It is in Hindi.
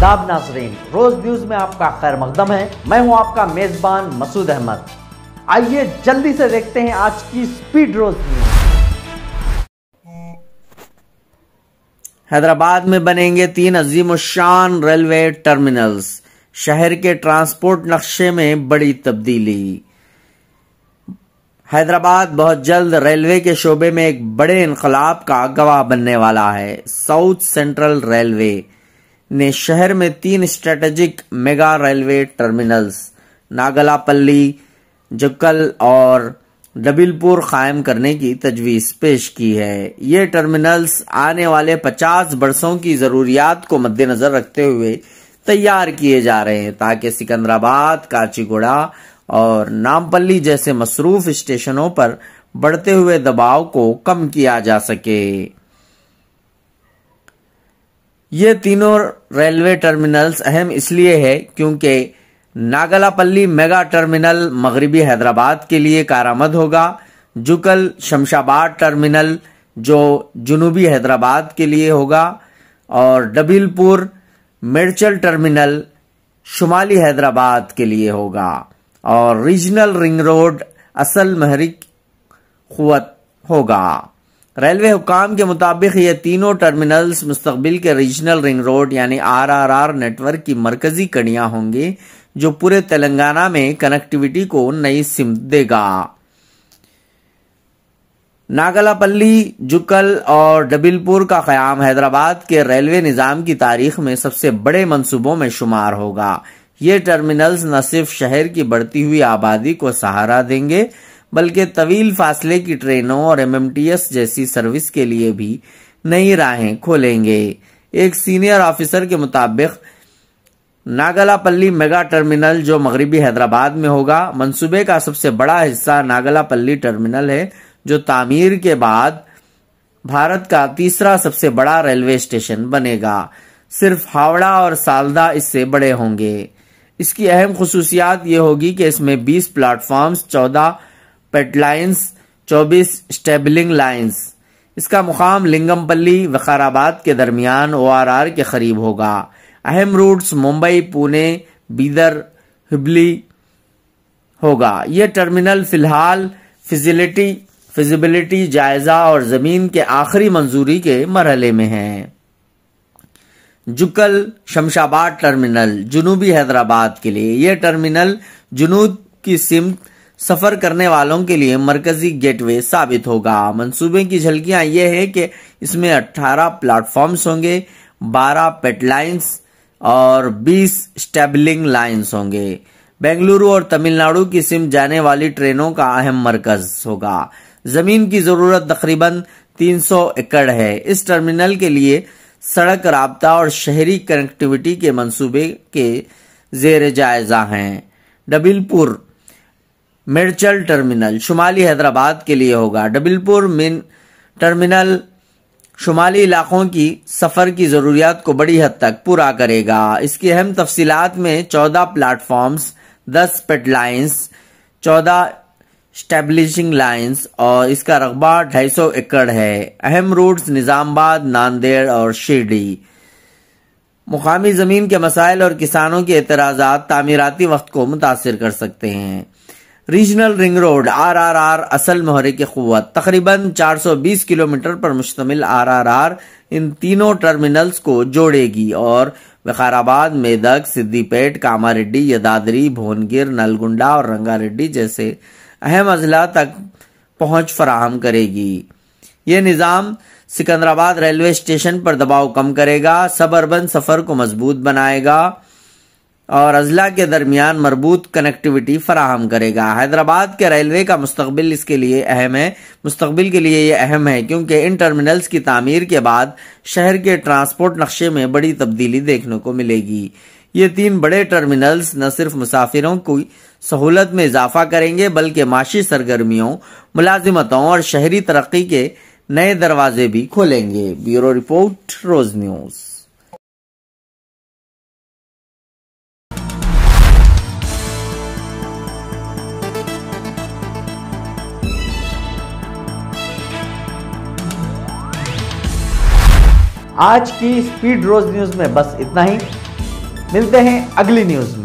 आदाब नाज़रीन, रोज न्यूज में आपका खैर मकदम है। मैं हूं आपका मेजबान मसूद अहमद। आइए जल्दी से देखते हैं आज की स्पीड रोज न्यूज। हैदराबाद में बनेंगे 3 अजीमुशान रेलवे टर्मिनल्स। शहर के ट्रांसपोर्ट नक्शे में बड़ी तब्दीली। हैदराबाद बहुत जल्द रेलवे के शोबे में एक बड़े इनकलाब का गवाह बनने वाला है। साउथ सेंट्रल रेलवे ने शहर में 3 strategic mega railway terminals Nagalapalli, Jukkal और डबिलपुर कायम करने की तजवीज पेश की है। ये टर्मिनल्स आने वाले 50 बरसों की जरूरियात को मद्देनजर रखते हुए तैयार किए जा रहे हैं ताकि सिकंदराबाद, काचीगुड़ा और नामपल्ली जैसे मसरूफ स्टेशनों पर बढ़ते हुए दबाव को कम किया जा सके। ये तीनों रेलवे टर्मिनल्स अहम इसलिए है क्योंकि नागलापल्ली मेगा टर्मिनल मगरिबी हैदराबाद के लिए कारआमद होगा, जुक्कल शमशाबाद टर्मिनल जो जुनूबी हैदराबाद के लिए होगा और डबिलपुर मेडचल टर्मिनल शुमाली हैदराबाद के लिए होगा और रीजनल रिंग रोड असल महरिक क़ुव्वत होगा। रेलवे हुक्काम के मुताबिक ये तीनों टर्मिनल्स मुस्तकबिल के रीजनल रिंग रोड यानी RRR नेटवर्क की मरकजी कड़ियां होंगे जो पूरे तेलंगाना में कनेक्टिविटी को नई सिमत देगा। नागलापल्ली, जुक्कल और डबिलपुर का क़याम हैदराबाद के रेलवे निज़ाम की तारीख में सबसे बड़े मंसूबों में शुमार होगा। ये टर्मिनल्स न सिर्फ शहर की बढ़ती हुई आबादी को सहारा देंगे बल्कि तवील फासले की ट्रेनों और MMTS जैसी सर्विस के लिए भी नई राहें खोलेंगे। एक सीनियर ऑफिसर के मुताबिक नागलापल्ली मेगा टर्मिनल जो मगरिबी हैदराबाद में होगा, मंसूबे का सबसे बड़ा हिस्सा नागलापल्ली टर्मिनल है जो तामीर के बाद भारत का तीसरा सबसे बड़ा रेलवे स्टेशन बनेगा। सिर्फ हावड़ा और सालदा इससे बड़े होंगे। इसकी अहम खुसूसियात ये होगी कि इसमें 20 प्लेटफॉर्म्स, 14 पेट लाइन्स, 24 स्टेबलिंग लाइन्स। इसका मुकाम लिंगमपल्ली विकाराबाद के दरमियान ORR के करीब होगा। अहम रूट्स मुंबई, पुणे, बीदर, हुबली होगा। यह टर्मिनल फिलहाल फिजिबिलिटी जायजा और जमीन के आखिरी मंजूरी के मरहले में है। जुक्कल शमशाबाद टर्मिनल जुनूबी हैदराबाद के लिए। यह टर्मिनल जुनूब की सिमत सफर करने वालों के लिए मरकजी गेटवे साबित होगा। मंसूबे की झलकियां ये है कि इसमें 18 प्लेटफॉर्म्स होंगे, 12 पेट लाइन्स और 20 स्टेबलिंग लाइन्स होंगे। बेंगलुरु और तमिलनाडु की सिमत जाने वाली ट्रेनों का अहम मरकज होगा। जमीन की जरूरत तकरीबन 300 एकड़ है। इस टर्मिनल के लिए सड़क राब्ता और शहरी कनेक्टिविटी के मंसूबे के जेर जायजा हैं। डबिलपुर मेडचल टर्मिनल शुमाली हैदराबाद के लिए होगा। डबिलपुर टर्मिनल शुमाली इलाकों की सफर की जरूरियात को बड़ी हद तक पूरा करेगा। इसकी अहम तफसीलात में 14 प्लेटफॉर्म्स, 10 पेट लाइन्स, 14 स्टेबलिशिंग लाइन्स और इसका रकबा 250 एकड़ है। अहम रूट्स निजामाबाद, नांदेड़ और शिरडी। मुकामी जमीन के मसाइल और किसानों के एतराजात तामीराती वक्त को मुतासिर कर सकते हैं। रीजनल रिंग रोड RRR असल महरिक क़ुव्वत। तकरीबन 420 किलोमीटर पर मुश्तमिल RRR इन तीनों टर्मिनल्स को जोड़ेगी और विकाराबाद, मेदक, सिद्दीपेट, कामारेड्डी, यदाद्री, भोनगिर, नलगुंडा और रंगारेड्डी जैसे अहम अजला तक पहुंच फराहम करेगी। ये निज़ाम सिकंदराबाद रेलवे स्टेशन पर दबाव कम करेगा, सब अर्बन सफर को मजबूत बनाएगा और अजला के दरमियान मरबूत कनेक्टिविटी फराहम करेगा। हैदराबाद के रेलवे का मुस्तकबिल इसके लिए अहम है। मुस्तकबिल के लिए ये अहम है क्योंकि इन टर्मिनल्स की तामीर के बाद शहर के ट्रांसपोर्ट नक्शे में बड़ी तब्दीली देखने को मिलेगी। ये 3 बड़े टर्मिनल्स न सिर्फ मुसाफिरों की सहूलत में इजाफा करेंगे बल्कि माशी सरगर्मियों, मुलाजिमतों और शहरी तरक्की के नए दरवाजे भी खोलेंगे। ब्यूरो रिपोर्ट, रोज न्यूज। आज की स्पीड रोज न्यूज में बस इतना ही। मिलते हैं अगली न्यूज में।